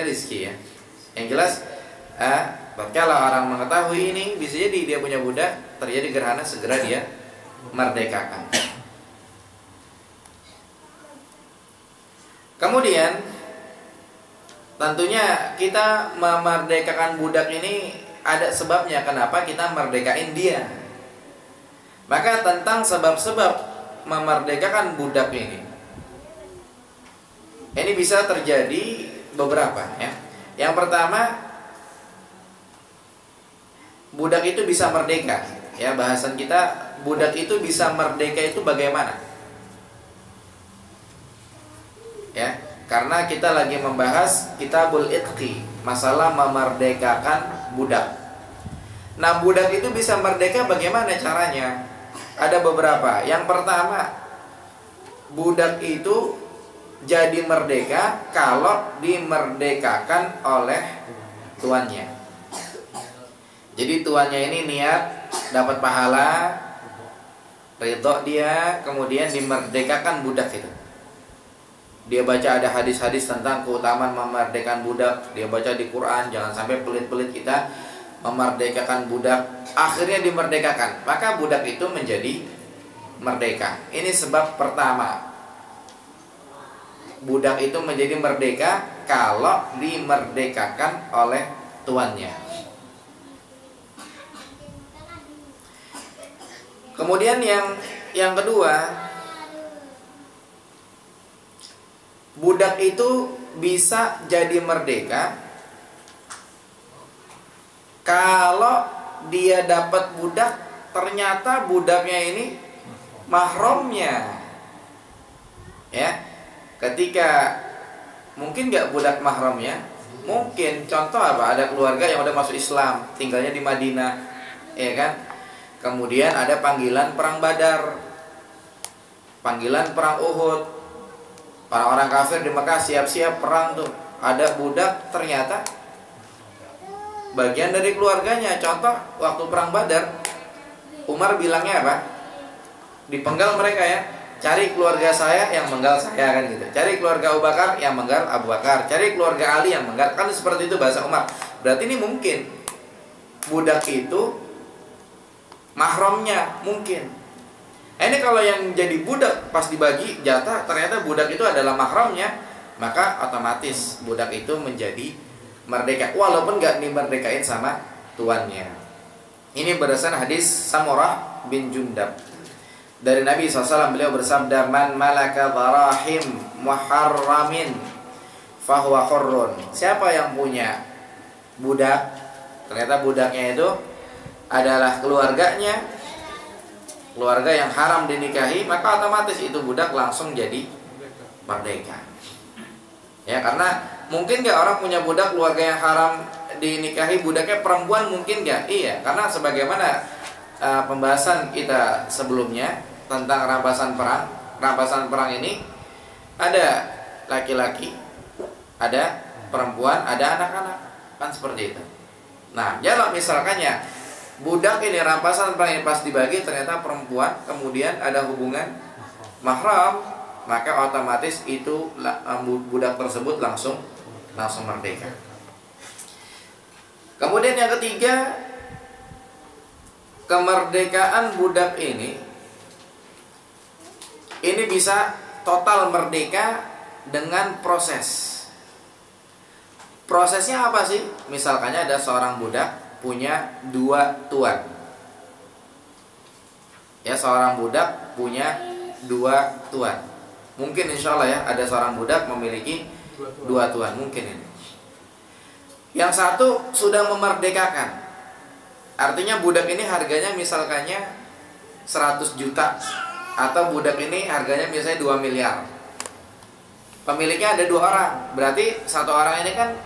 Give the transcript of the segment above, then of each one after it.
rezeki ya. Yang jelas tatkala orang mengetahui ini, bisa jadi dia punya budak, terjadi gerhana, segera dia merdekakan. Kemudian tentunya kita memerdekakan budak ini ada sebabnya kenapa kita merdekain dia. Maka tentang sebab-sebab memerdekakan budak ini bisa terjadi beberapa ya. Yang pertama, budak itu bisa merdeka ya, bahasan kita budak itu bisa merdeka itu bagaimana? Ya, karena kita lagi membahas Kitabul Itqi, masalah memerdekakan budak. Nah, budak itu bisa merdeka bagaimana caranya? Ada beberapa. Yang pertama, budak itu jadi merdeka kalau dimerdekakan oleh tuannya. Jadi tuannya ini niat dapat pahala, ridho dia, kemudian dimerdekakan budak itu. Dia baca ada hadis-hadis tentang keutamaan memerdekakan budak, dia baca di Quran, jangan sampai pelit-pelit kita memerdekakan budak, akhirnya dimerdekakan, maka budak itu menjadi merdeka. Ini sebab pertama, budak itu menjadi merdeka kalau dimerdekakan oleh tuannya. Kemudian yang kedua, budak itu bisa jadi merdeka kalau dia dapat budak, ternyata budaknya ini mahramnya. Ya, ketika mungkin nggak budak mahramnya, mungkin contoh apa? Ada keluarga yang udah masuk Islam, tinggalnya di Madinah, ya kan? Kemudian ada panggilan perang Badar, panggilan perang Uhud. Orang-orang kafir di Mekah siap-siap perang tuh. Ada budak ternyata bagian dari keluarganya. Contoh waktu perang Badar, Umar bilangnya apa? Dipenggal mereka ya. Cari keluarga saya yang menggal saya, kan gitu. Cari keluarga Abu Bakar yang menggal Abu Bakar. Cari keluarga Ali yang menggal. Kan seperti itu bahasa Umar. Berarti ini mungkin budak itu mahramnya, mungkin. Ini kalau yang jadi budak pas dibagi jatah ternyata budak itu adalah mahramnya, maka otomatis budak itu menjadi merdeka walaupun gak dimerdekain sama tuannya. Ini berdasarkan hadis Samurah bin Jundab. Dari Nabi SAW beliau bersabda, "Man malaka dharahim muharramin fahuwa hurrun." Siapa yang punya budak, ternyata budaknya itu adalah keluarganya, keluarga yang haram dinikahi, maka otomatis itu budak langsung jadi merdeka. Ya, karena mungkin gak orang punya budak keluarga yang haram dinikahi, budaknya perempuan, mungkin gak? Iya, karena sebagaimana pembahasan kita sebelumnya tentang rampasan perang. Rampasan perang ini ada laki-laki, ada perempuan, ada anak-anak, kan seperti itu. Nah, kalau misalkannya budak ini rampasan perang ini pas dibagi ternyata perempuan, kemudian ada hubungan mahram, maka otomatis itu budak tersebut langsung merdeka. Kemudian yang ketiga, kemerdekaan budak ini bisa total merdeka dengan proses. Prosesnya apa sih? Misalkannya ada seorang budak punya 2 tuan. Ya, seorang budak punya 2 tuan. Mungkin insya Allah ya, ada seorang budak memiliki 2 tuan. Mungkin ini. Yang satu sudah memerdekakan. Artinya budak ini harganya misalkannya 100 juta. Atau budak ini harganya misalnya 2 miliar. Pemiliknya ada 2 orang. Berarti satu orang ini kan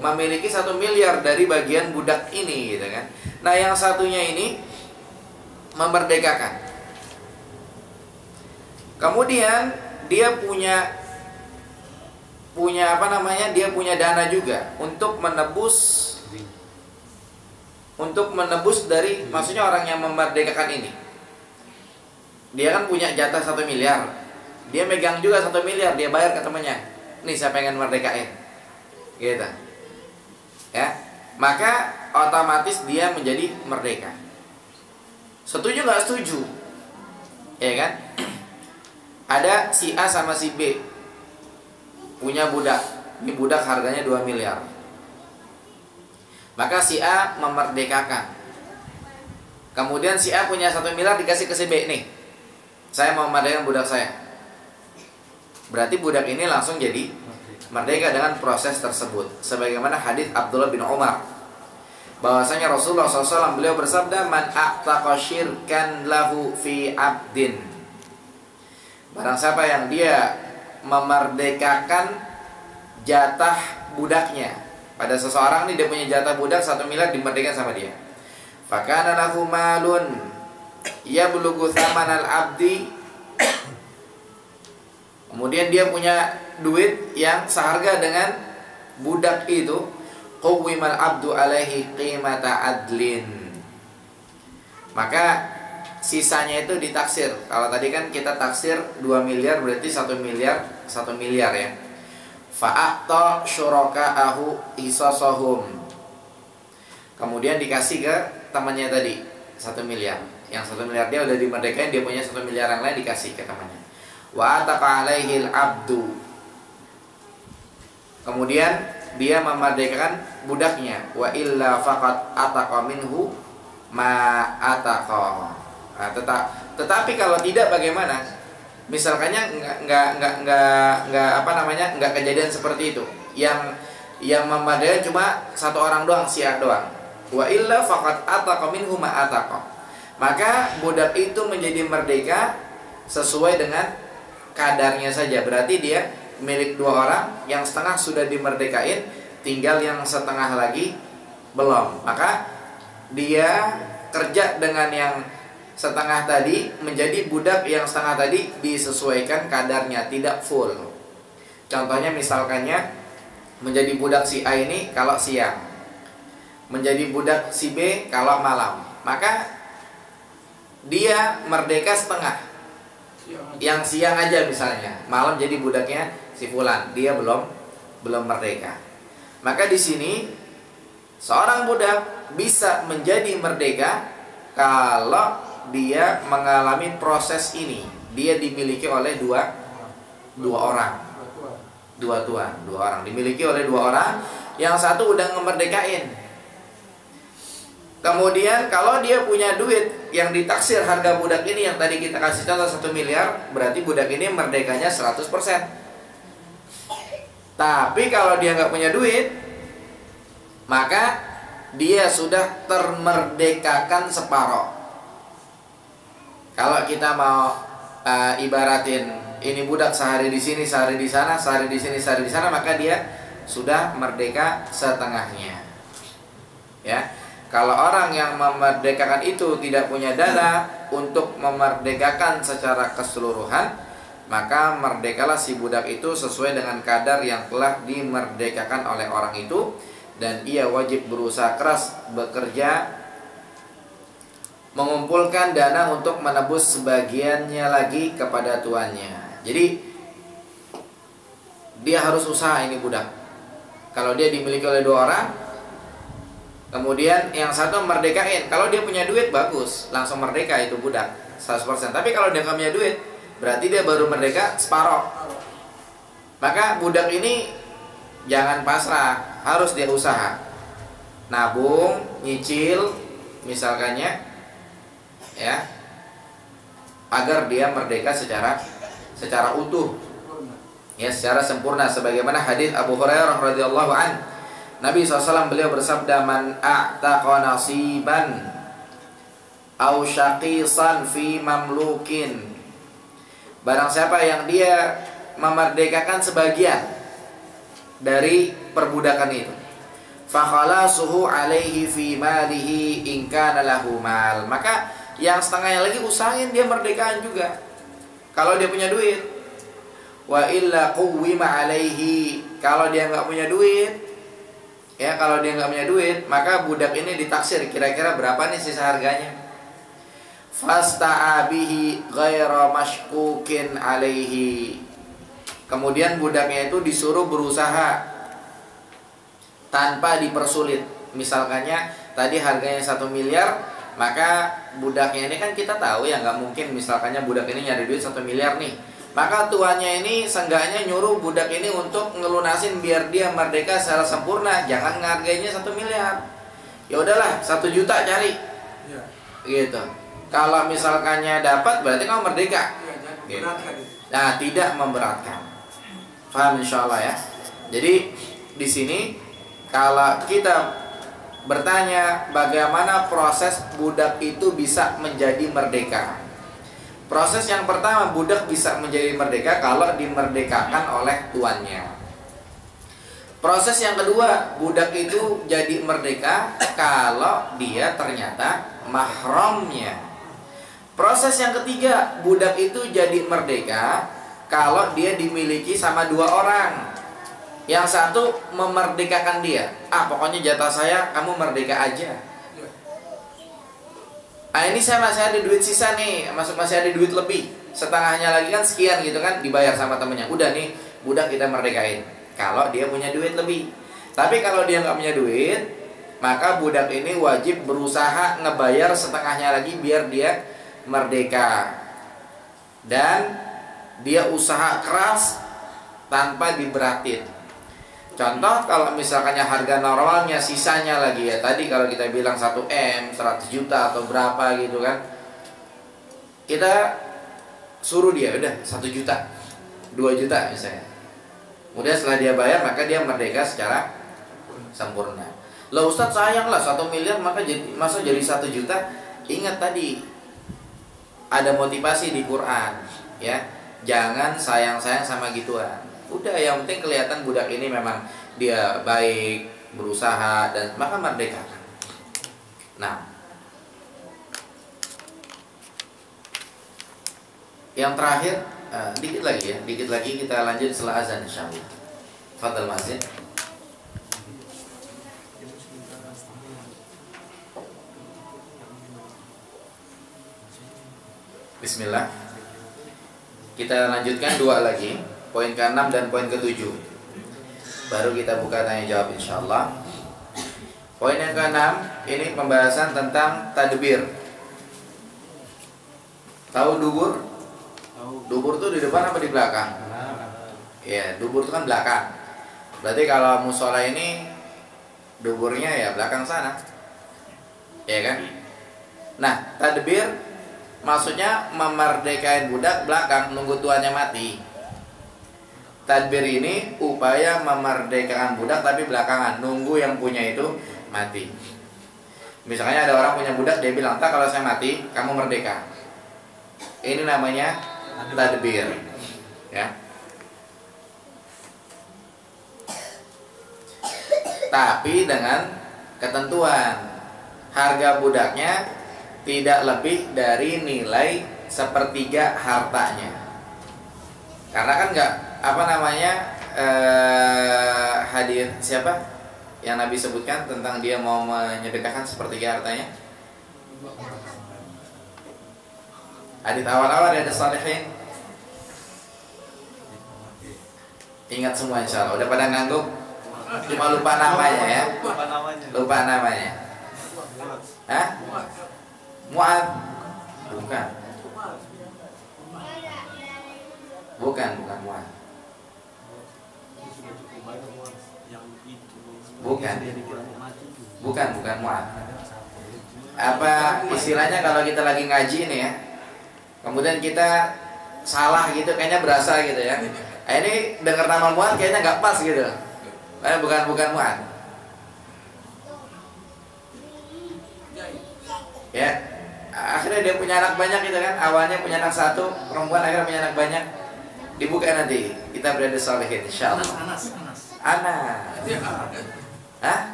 memiliki 1 miliar dari bagian budak ini, gitu kan. Nah, yang satunya ini memerdekakan. Kemudian dia punya dia punya dana juga untuk menebus dari, maksudnya orang yang memerdekakan ini. Dia kan punya jatah 1 miliar. Dia megang juga 1 miliar, dia bayar ke temannya. Nih, saya pengen merdekain. gitu ya, maka otomatis dia menjadi merdeka. Setuju nggak setuju? Ya kan? Ada si A sama si B punya budak. Ini budak harganya 2 miliar. Maka si A memerdekakan. Kemudian si A punya 1 miliar dikasih ke si B nih. Saya mau memerdekakan budak saya. Berarti budak ini langsung jadi merdeka dengan proses tersebut. Sebagaimana hadis Abdullah bin Umar, bahwasanya Rasulullah SAW beliau bersabda, man a'taqa syirkan lahu fi abdin. Barang siapa yang dia memerdekakan jatah budaknya pada seseorang nih, dia punya jatah budak 1 miliar dimerdekakan sama dia. Fakana lahu malun yablughu thamanal abdi. Kemudian dia punya duit yang seharga dengan budak itu. Qawwimal abdu alaihi qimata adlin. Maka sisanya itu ditaksir. Kalau tadi kan kita taksir 2 miliar berarti 1 miliar ya. Fa'atta syuraka'ahu isasahum. Kemudian dikasih ke temannya tadi 1 miliar. Yang 1 miliar dia udah dimerdekain, dia punya 1 miliar yang lain dikasih ke temannya. Wa ataqa alaihil abdu. Kemudian dia memerdekakan budaknya. Wa illa faqat ataqa minhu ma ataqa. Nah, tetapi kalau tidak bagaimana? Misalkannya nggak kejadian seperti itu. Yang memerdekakan cuma 1 orang doang, si A doang. Wa illa faqat ataqa minhu ma ataqa. Maka budak itu menjadi merdeka sesuai dengan kadarnya saja. Berarti dia milik 2 orang, yang setengah sudah dimerdekain, tinggal yang setengah lagi belum. Maka dia kerja dengan yang setengah tadi, menjadi budak yang setengah tadi disesuaikan kadarnya, tidak full. Contohnya misalkannya menjadi budak si A ini kalau siang, menjadi budak si B kalau malam. Maka dia merdeka setengah. Yang siang aja misalnya, malam jadi budaknya si fulan, dia belum merdeka. Maka di sini seorang budak bisa menjadi merdeka kalau dia mengalami proses ini. Dia dimiliki oleh dua orang, dua orang dimiliki oleh 2 orang. Yang satu udah ngemerdekain. Kemudian kalau dia punya duit yang ditaksir harga budak ini, yang tadi kita kasih contoh 1 miliar, berarti budak ini merdekanya 100%. Tapi kalau dia nggak punya duit, maka dia sudah termerdekakan separoh. Kalau kita mau ibaratin ini budak sehari di sini, sehari di sana, sehari di sini, sehari di sana, maka dia sudah merdeka setengahnya. Ya. Kalau orang yang memerdekakan itu tidak punya dana untuk memerdekakan secara keseluruhan, maka merdekalah si budak itu sesuai dengan kadar yang telah dimerdekakan oleh orang itu, dan ia wajib berusaha keras bekerja mengumpulkan dana untuk menebus sebagiannya lagi kepada tuannya. Jadi dia harus usaha ini budak. Kalau dia dimiliki oleh 2 orang, kemudian yang satu merdekain. Kalau dia punya duit bagus, langsung merdeka itu budak 100%. Tapi kalau dia nggak punya duit, berarti dia baru merdeka separoh. Maka budak ini jangan pasrah, harus dia usaha. Nabung, nyicil misalkannya, ya, agar dia merdeka secara utuh, ya, secara sempurna. Sebagaimana hadis Abu Hurairah radhiyallahu an, Nabi SAW beliau bersabda, man a'taqa nasiban aw syaqisan fi mamlukin. Barang siapa yang dia memerdekakan sebagian dari perbudakan itu, fa khalasuhu alaihi fi malihi in kana lahu mal. Maka yang setengahnya lagi usahain dia merdekakan juga kalau dia punya duit. Wa illa quwwima alaihi. Kalau dia nggak punya duit, ya, kalau dia nggak punya duit, maka budak ini ditaksir kira-kira berapa nih sisa harganya. Fasta'abihi ghaira mashkukin alaihi. Kemudian budaknya itu disuruh berusaha tanpa dipersulit. Misalkannya tadi harganya 1 miliar, maka budaknya ini kan kita tahu ya nggak mungkin misalkannya budak ini nyari duit 1 miliar nih. Maka tuannya ini seenggaknya nyuruh budak ini untuk ngelunasin biar dia merdeka secara sempurna. Jangan ngargainya 1 miliar. Ya udahlah 1 juta cari. Ya. Gitu. Kalau misalkannya dapat berarti kamu merdeka. Ya, gitu. Nah, tidak memberatkan. Paham insyaallah ya. Jadi di sini kalau kita bertanya bagaimana proses budak itu bisa menjadi merdeka. Proses yang pertama, budak bisa menjadi merdeka kalau dimerdekakan oleh tuannya. Proses yang kedua, budak itu jadi merdeka kalau dia ternyata mahramnya. Proses yang ketiga, budak itu jadi merdeka kalau dia dimiliki sama 2 orang. Yang satu memerdekakan dia. Pokoknya jatah saya, kamu merdeka aja. Ini saya masih ada duit sisa nih, masih ada duit lebih. Setengahnya lagi kan sekian gitu kan, dibayar sama temennya. Udah nih, budak kita merdekain. Kalau dia punya duit lebih. Tapi kalau dia nggak punya duit, maka budak ini wajib berusaha ngebayar setengahnya lagi biar dia merdeka. Dan dia usaha keras tanpa diberatin. Contoh kalau misalkannya harga normalnya sisanya lagi ya tadi kalau kita bilang 1M 100 juta atau berapa gitu kan, kita suruh dia udah 1 juta 2 juta misalnya. Kemudian setelah dia bayar maka dia merdeka secara sempurna. Lah Ustadz sayang lah 1 miliar masa jadi 1 juta. Ingat tadi ada motivasi di Quran ya, jangan sayang-sayang sama gituan. Udah yang penting kelihatan budak ini memang dia baik, berusaha dan maka merdeka. Nah, yang terakhir dikit lagi kita lanjut setelah azan insyaallah. Fadhal Mazin. Bismillah. Kita lanjutkan 2 lagi. Poin ke-6 dan poin ke-7. Baru kita buka tanya jawab insyaallah. Poin yang ke-6 ini pembahasan tentang tadbir. Tahu dubur? Dubur tuh di depan apa di belakang? Ya, dubur itu kan belakang. Berarti kalau musola ini duburnya ya belakang sana. Ya kan? Nah, tadbir maksudnya memerdekain budak belakang nunggu tuannya mati. Tadbir ini upaya memerdekakan budak tapi belakangan nunggu yang punya itu mati. Misalnya ada orang punya budak, dia bilang, "Tak, kalau saya mati, kamu merdeka." Ini namanya tadbir. Ya. Tapi dengan ketentuan harga budaknya tidak lebih dari nilai 1/3 hartanya. Karena kan enggak hadir siapa yang Nabi sebutkan tentang dia mau menyedekahkan 1/3 hartanya. Hadits awal-awal ada salihin. Ingat semua insyaallah. Udah pada ngangguk? Cuma lupa namanya ya. Lupa namanya. Hah? Mu'ad? Bukan. Bukan Mu'ad. Bukan Mu'ad. Apa istilahnya kalau kita lagi ngaji nih ya, kemudian kita salah gitu, kayaknya berasa gitu ya. Ini dengar nama Mu'ad kayaknya nggak pas gitu. Bukan Mu'ad. Ya, akhirnya dia punya anak banyak gitu kan. Awalnya punya anak 1 perempuan, akhirnya punya anak banyak. Dibuka nanti kita berada salihin insyaallah. Anas. Hah?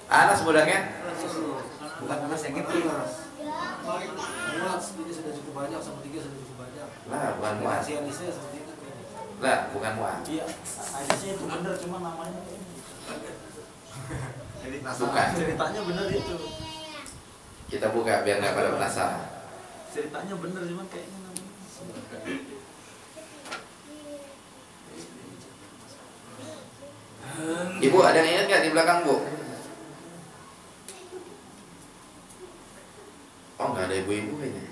Anas budaknya? Bukan Anas yang itu. Mu'ad ini sudah cukup banyak, sama 3 sudah cukup banyak. Lah, bukan Mu'ad. Lah, bukan Mu'ad. Iya, hadisnya itu benar, cuma namanya bukan. Ceritanya benar itu. Kita buka biar nggak pada penasaran. Ceritanya benar, cuma kayaknya namanya. Ibu ada yang ingat nggak di belakang Bu? Oh nggak ada ibu-ibu kayaknya.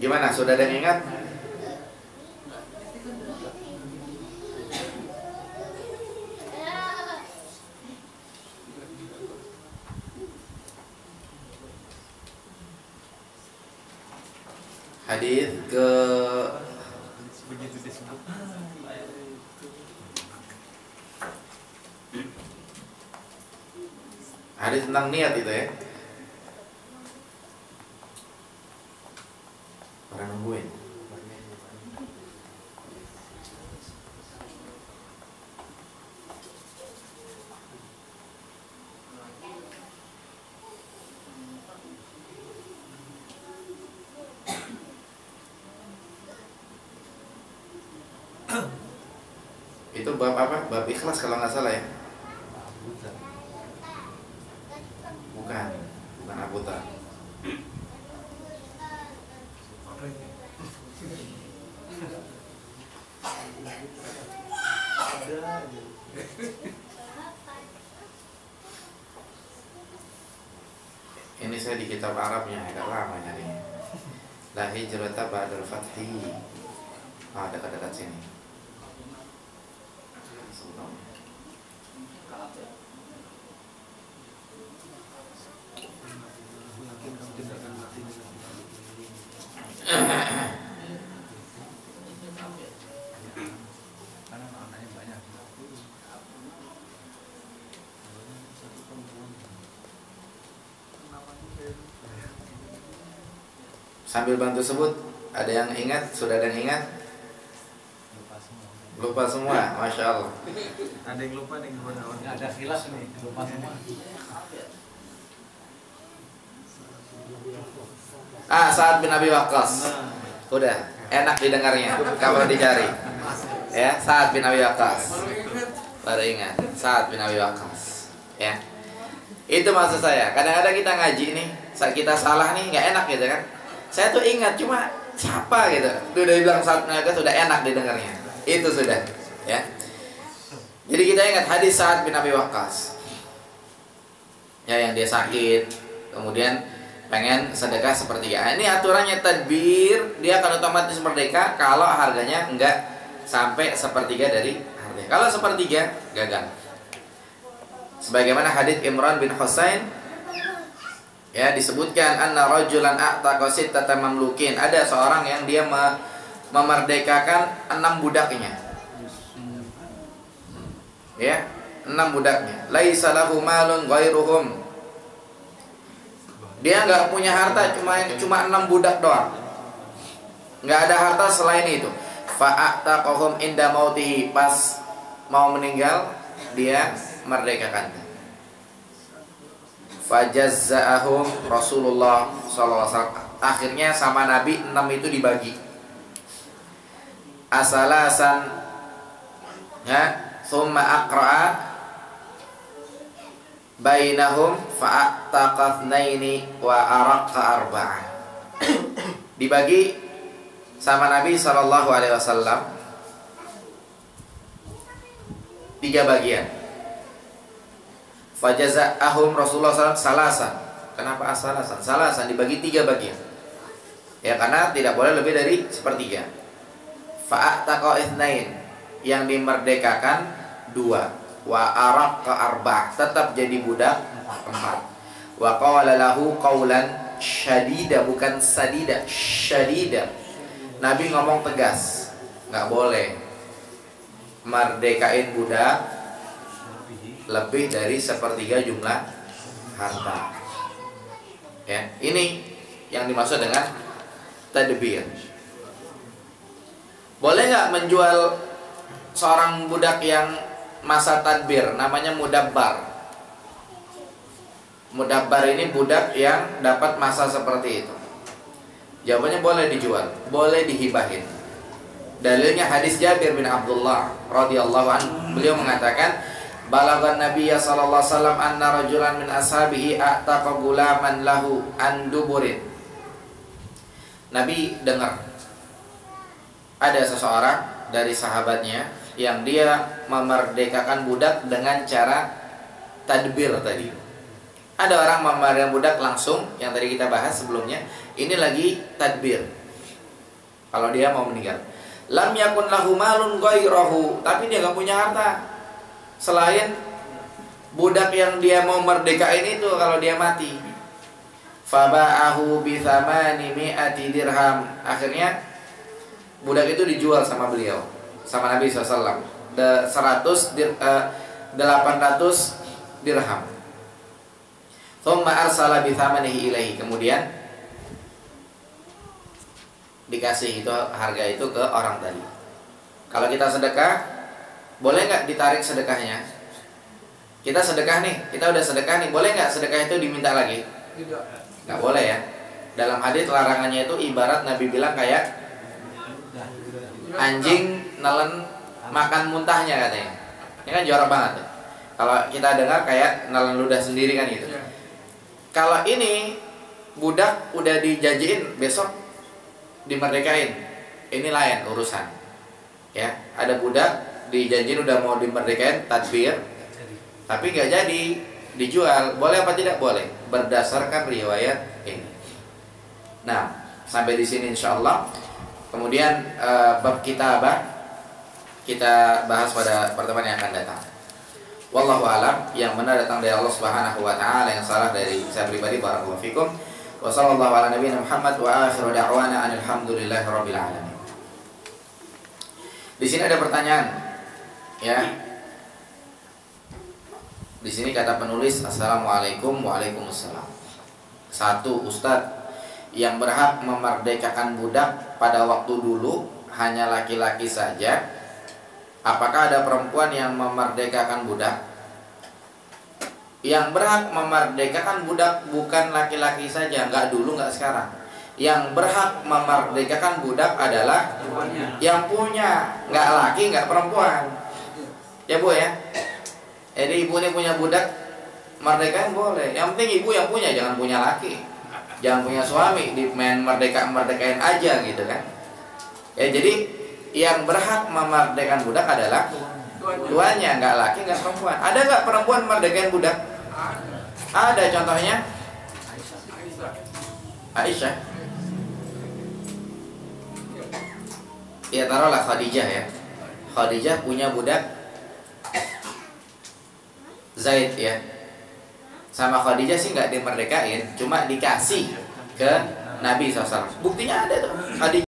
Gimana? Sudah ada yang ingat? Hadis ke hadis tentang niat itu ya. Orang nungguin. Itu bab apa? Bab ikhlas kalau nggak salah ya. Bukan abutan. Ini saya di kitab Arabnya agak lama nyarinya. La hijrata ba'dal fathi. Ah, dekat-dekat sini. Sambil bantu sebut, ada yang ingat? Sudah ada yang ingat? Lupa semua, Masya Allah. Ada yang lupa nih gimana? Ada khilaf nih, lupa semua. Sa'ad bin Abi Waqqas. Udah, enak didengarnya, kalau dicari. Ya, Sa'ad bin Abi Waqqas. Baru ingat, Sa'ad bin Abi Waqqas. Ya. Itu maksud saya. Kadang-kadang kita ngaji nih, saat kita salah nih, nggak enak gitu kan. Saya tuh ingat, cuma siapa gitu. Udah bilang Sa'ad bin Abi Waqqas, sudah enak didengarnya. Itu sudah, ya. Jadi kita ingat hadis Sa'ad bin Abi Waqqas. Ya, yang dia sakit, kemudian pengen sedekah sepertiga. Ini aturannya tadbir, dia akan otomatis merdeka kalau harganya enggak sampai sepertiga dari harganya. Kalau sepertiga, gagal. Sebagaimana hadis Imran bin Husain, ya, disebutkan anna rajulan a'taqa sittata mamlukin. Ada seorang yang dia memerdekakan 6 budaknya. Ya, 6 budaknya. Laisa lahu malun ghairuhum. Dia nggak punya harta, cuma 6 budak doang. Nggak ada harta selain itu. Fa'ataqahum inda mautihi, pas mau meninggal dia merdekakan. Fajazza'ahum Rasulullah SAW. Akhirnya sama Nabi 6 itu dibagi. Asalasan, ya, thumma aqra'a bainahum fa'ataqathnaini wa araqqa arba'ah. Dibagi sama Nabi SAW 3 bagian. Fajaza'ahum Rasulullah SAW salasan. Kenapa asalasan? Salasan dibagi 3 bagian. Ya, karena tidak boleh lebih dari sepertiga. Fa'ataqathnain, yang dimerdekakan 2. Wa araq ke arba'ah, tetap jadi budak 4. Wa qala lahu qawlan syadida, bukan sadida, syadida. Nabi ngomong tegas, nggak boleh merdekain budak lebih dari sepertiga jumlah harta. Ya, ini yang dimaksud dengan tadbir. Boleh nggak menjual seorang budak yang masa tadbir, namanya mudabbar. Mudabbar ini budak yang dapat masa seperti itu. Jawabannya boleh dijual, boleh dihibahin. Dalilnya hadis Jabir bin Abdullah radhiyallahu anhu. Beliau mengatakan, Balaghan Nabiyya sallallahu alaihi wasallam anna rajulan min ashabihi a'taqa gulaman lahu an duburin. Nabi dengar ada seseorang dari sahabatnya yang dia memerdekakan budak dengan cara tadbir tadi. Ada orang memerdekakan budak langsung, yang tadi kita bahas sebelumnya. Ini lagi tadbir. Kalau dia mau meninggal, lam yakun lahu malun ghairahu, tapi dia gak punya harta selain budak yang dia mau merdekain itu kalau dia mati. Faba'ahu bi thamani mi'ati dirham. Akhirnya budak itu dijual sama beliau, sama Nabi SAW, 800 dirham. Thumma arsala bi thamanihi ilaihi. Kemudian dikasih itu harga itu ke orang tadi. Kalau kita sedekah, boleh nggak ditarik sedekahnya? Kita sedekah nih, kita udah sedekah nih, boleh nggak sedekah itu diminta lagi? Tidak. Nggak boleh ya. Dalam hadis larangannya itu ibarat Nabi bilang kayak anjing nelen makan muntahnya katanya. Ini kan jorok banget tuh. Kalau kita dengar kayak nelen ludah sendiri kan gitu. Kalau ini budak udah dijanjiin besok dimerdekain, ini lain urusan. Ya, ada budak dijanjiin udah mau dimerdekain tadbir, tapi nggak jadi dijual. Boleh apa tidak boleh? Berdasarkan riwayat ini. Nah, sampai di sini insyaallah. Kemudian bab kitabah kita bahas pada pertemuan yang akan datang. Wallahu alam, yang benar datang dari Allah Subhanahu wa taala, yang salah dari saya pribadi. Barakallahu fikum. Wa sallallahu ala nabiyina Muhammad wa akhiru da'wana alhamdulillahi rabbil alamin. Di sini ada pertanyaan. Ya, di sini kata penulis, assalamualaikum. Waalaikumsalam. 1. Ustadz, yang berhak memerdekakan budak pada waktu dulu hanya laki-laki saja. Apakah ada perempuan yang memerdekakan budak? Yang berhak memerdekakan budak bukan laki-laki saja, nggak dulu nggak sekarang. Yang berhak memerdekakan budak adalah yang punya, nggak laki nggak perempuan. Ya Bu ya. Jadi ibu ini punya budak, merdekain boleh. Yang penting ibu yang punya, jangan punya laki, jangan punya suami, di main merdekain aja gitu kan. Ya, jadi yang berhak memerdekakan budak adalah tuannya, nggak laki nggak perempuan. Ada nggak perempuan merdekain budak? Ada, contohnya Aisyah. Ya taruhlah Khadijah ya. Khadijah punya budak Zaid ya. Sama Khadijah sih nggak dimerdekain, cuma dikasih ke Nabi SAW. Buktinya ada tuh. Khadijah